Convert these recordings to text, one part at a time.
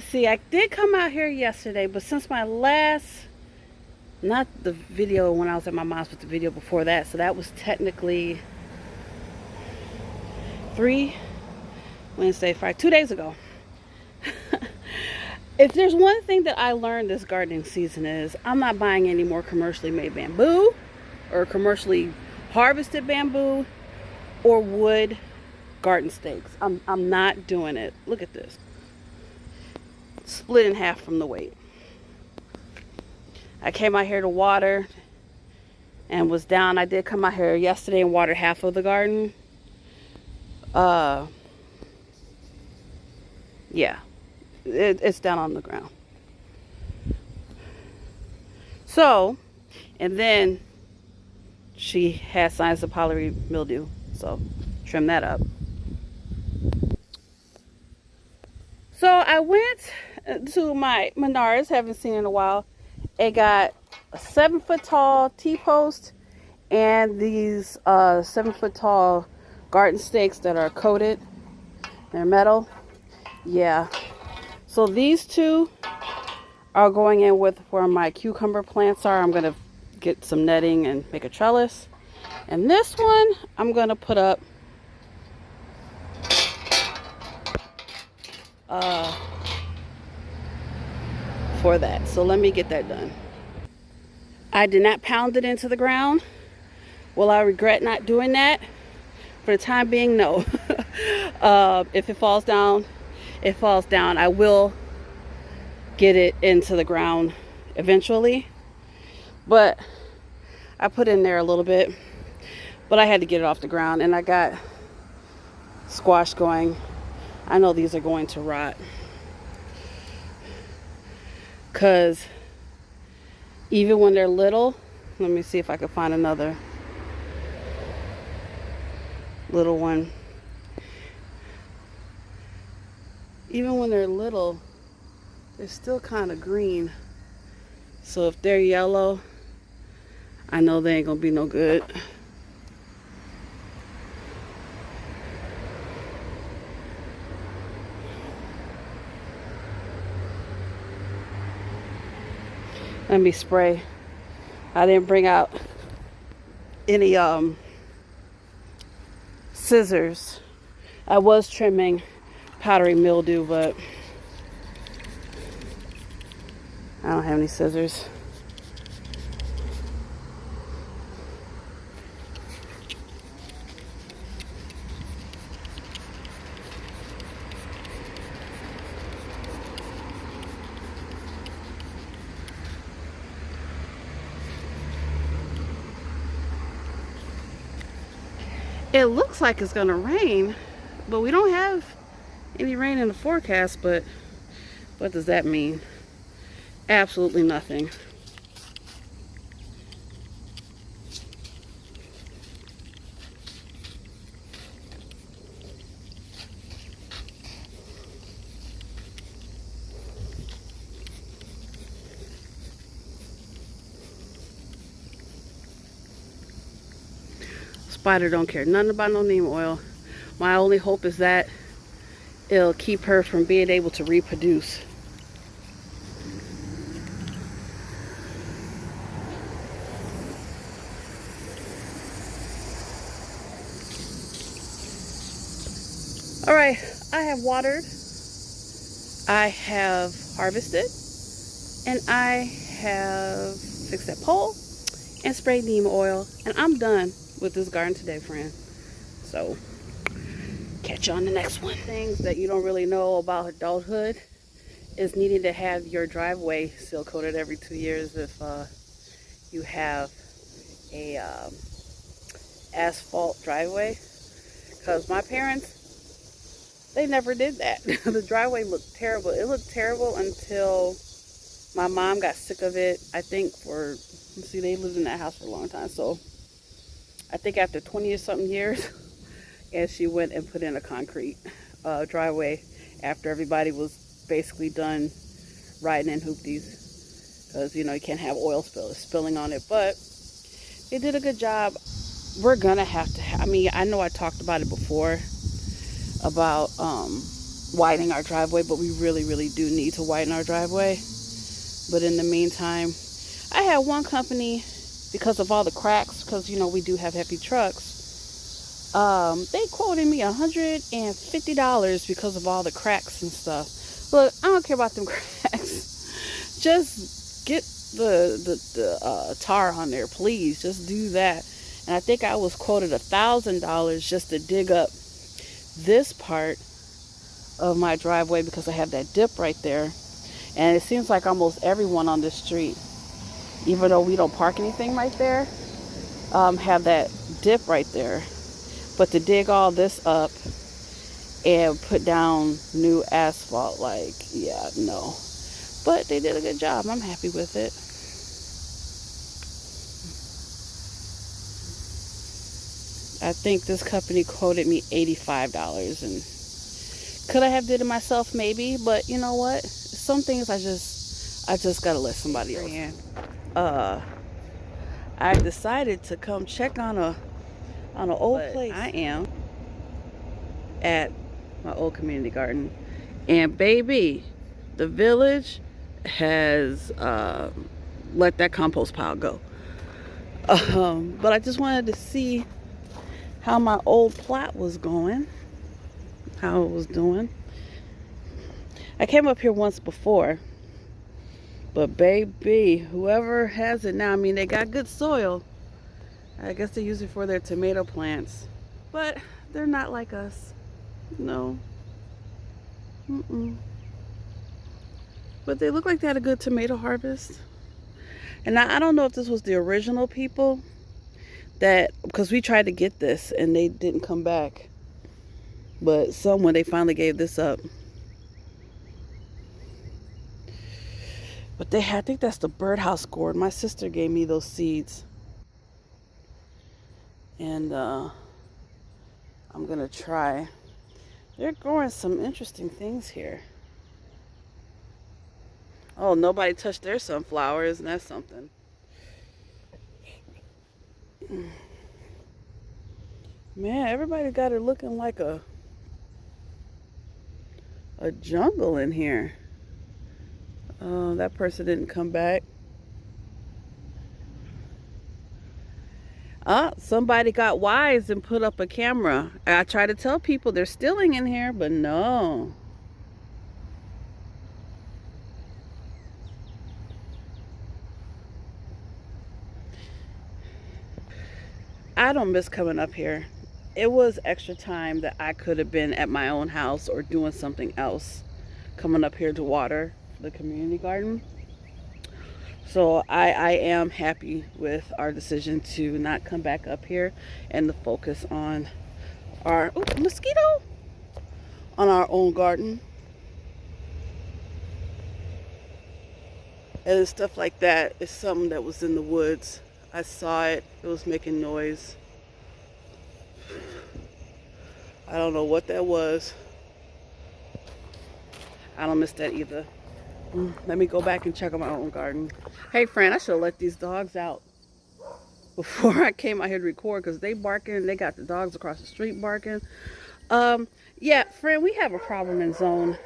Let's see, I did come out here yesterday, but since my last, not the video when I was at my mom's, but the video before that, so that was technically 2 days ago. If there's one thing that I learned this gardening season is I'm not buying any more commercially made bamboo or commercially harvested bamboo or wood garden stakes. I'm not doing it. Look at this. Split in half from the weight. I came out here to water and was down. I did come out here yesterday and water half of the garden. Yeah, it's down on the ground. So, and then she has signs of powdery mildew, so trim that up. So I went to my Menards, haven't seen in a while. It got a 7-foot tall T-post and these 7-foot tall garden stakes that are coated. They're metal. Yeah. So these two are going in with where my cucumber plants are. I'm going to get some netting and make a trellis. And this one I'm going to put up for that. So let me get that done. I did not pound it into the ground. Will I regret not doing that? For the time being, no. If it falls down, it falls down. I will get it into the ground eventually. But I put in there a little bit. But I had to get it off the ground. And I got squash going. I know these are going to rot. Because even when they're little, let me see if I can find another little one. Even when they're little, they're still kind of green. So if they're yellow, I know they ain't gonna be no good. Let me spray. I didn't bring out any scissors. I was trimming powdery mildew, but I don't have any scissors. It looks like it's gonna rain, but we don't have any rain in the forecast. But what does that mean? Absolutely nothing. Spider don't care nothing about no neem oil. My only hope is that it'll keep her from being able to reproduce. All right, I have watered, I have harvested, and I have fixed that pole and sprayed neem oil, and I'm done with this garden today, friend. So catch you on the next one. Things that you don't really know about adulthood is needing to have your driveway seal coated every 2 years if you have a asphalt driveway, because my parents, they never did that. The driveway looked terrible. It looked terrible until my mom got sick of it. I think let's see, they lived in that house for a long time, so I think after 20 or something years, and she went and put in a concrete driveway after everybody was basically done riding in hoopties, because you know you can't have oil spilling on it. But they did a good job. We're gonna have to I mean, I know I talked about it before about widening our driveway, but we really, really do need to widen our driveway. But in the meantime, I had one company, because of all the cracks, because you know we do have heavy trucks, they quoted me $150 because of all the cracks and stuff. Look, I don't care about them cracks. Just get the tar on there, please. Just do that. And I think I was quoted $1,000 just to dig up this part of my driveway because I have that dip right there. And it seems like almost everyone on this street, even though we don't park anything right there, have that dip right there. But to dig all this up and put down new asphalt, like, yeah, no. But they did a good job. I'm happy with it. I think this company quoted me $85, and could I have did it myself? Maybe, but you know what? Some things I just gotta let somebody else in. I decided to come check on an old place. I am at my old community garden, and baby, the village has let that compost pile go. But I just wanted to see how my old plot was going, how it was doing. I came up here once before, but baby, whoever has it now, I mean, they got good soil. I guess they use it for their tomato plants, but they're not like us. No. But they look like they had a good tomato harvest. And I don't know if this was the original people that, because we tried to get this and they didn't come back, but someone, they finally gave this up. But I think that's the birdhouse gourd. My sister gave me those seeds, and I'm gonna try. They're growing some interesting things here. Oh, nobody touched their sunflowers, and that's something. Man, everybody got it looking like a jungle in here. Oh, that person didn't come back. Somebody got wise and put up a camera. I try to tell people they're stealing in here, but no. I don't miss coming up here. It was extra time that I could have been at my own house or doing something else, coming up here to water the community garden. So I am happy with our decision to not come back up here and to focus on our mosquito, on our own garden. And stuff like that is something that was in the woods. I saw it. It was making noise. I don't know what that was. I don't miss that either. Let me go back and check on my own garden. Hey, friend, I should have let these dogs out before I came out here to record, because they barking. They got the dogs across the street barking. Yeah, friend, we have a problem in zone.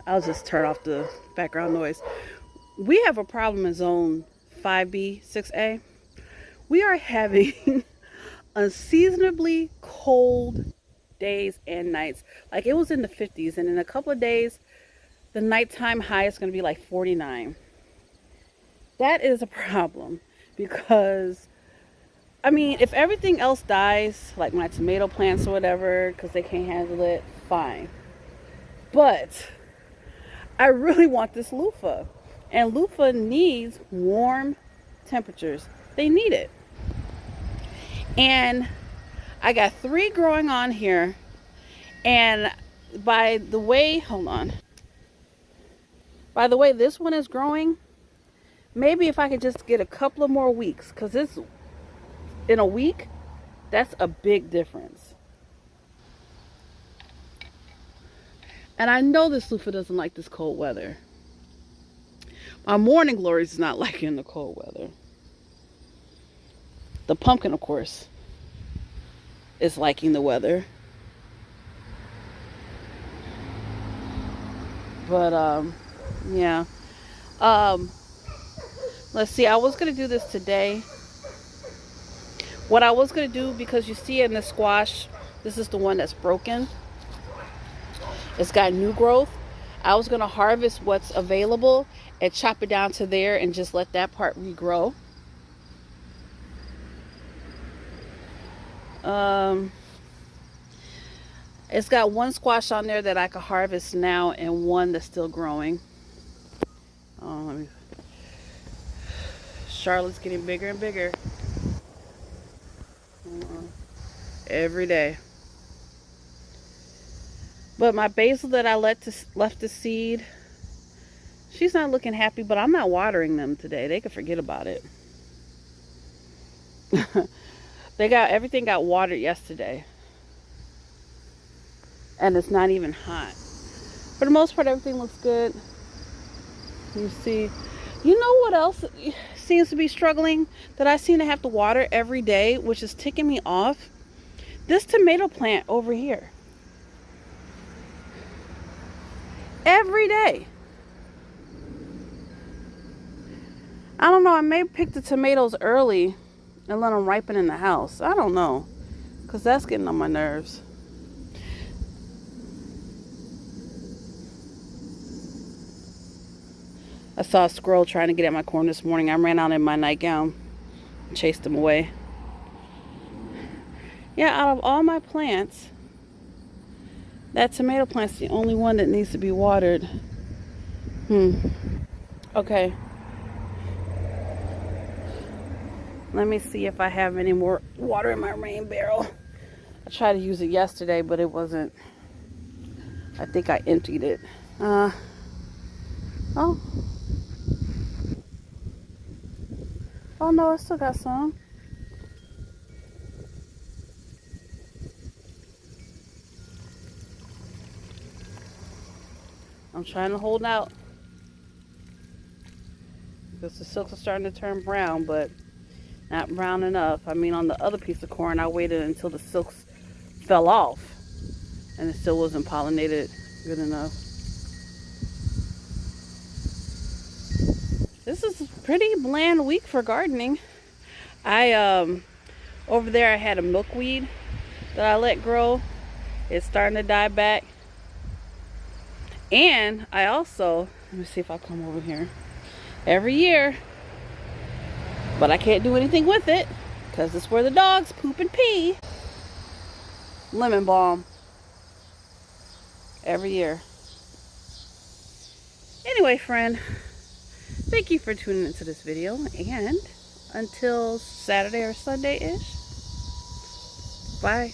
I'll just turn off the background noise. We have a problem in zone 5B, 6A. We are having unseasonably cold days and nights. Like, it was in the 50s, and in a couple of days, the nighttime high is going to be like 49. That is a problem, because, I mean, if everything else dies, like my tomato plants or whatever, because they can't handle it, fine. But I really want this loofah. And loofah needs warm temperatures. They need it. And I got 3 growing on here. And by the way, hold on. By the way this one is growing, maybe if I could just get a couple of more weeks, because this, in a week, that's a big difference. And I know this loofah doesn't like this cold weather. My morning glories is not liking the cold weather. The pumpkin, of course, is liking the weather. But yeah. Um, let's see. I was gonna do this today. What I was gonna do, because you see in the squash, this is the one that's broken. It's got new growth. I was gonna harvest what's available and chop it down to there and just let that part regrow. It's got one squash on there that I could harvest now and one that's still growing. Charlotte's getting bigger and bigger every day. But my basil that I left to seed, she's not looking happy, but I'm not watering them today. They could forget about it. Everything got watered yesterday. And it's not even hot. For the most part, everything looks good. You see, you know what else seems to be struggling that I seem to have to water every day, which is ticking me off? This tomato plant over here. Every day. I don't know, I may pick the tomatoes early and let them ripen in the house. I don't know, because that's getting on my nerves. I saw a squirrel trying to get at my corn this morning. I ran out in my nightgown and chased him away. Yeah, out of all my plants, that tomato plant's the only one that needs to be watered. Okay. Let me see if I have any more water in my rain barrel. I tried to use it yesterday, but it wasn't. I think I emptied it. Oh. Oh no, I still got some. I'm trying to hold out. Because the silks are starting to turn brown, but not brown enough. I mean, on the other piece of corn, I waited until the silks fell off. And it still wasn't pollinated good enough. This is a pretty bland week for gardening. Over there I had a milkweed that I let grow. It's starting to die back. And I also, let me see if I come over here. Every year, but I can't do anything with it because it's where the dogs poop and pee. Lemon balm. Every year. Anyway, friend, thank you for tuning into this video, and until Saturday or Sunday-ish, bye.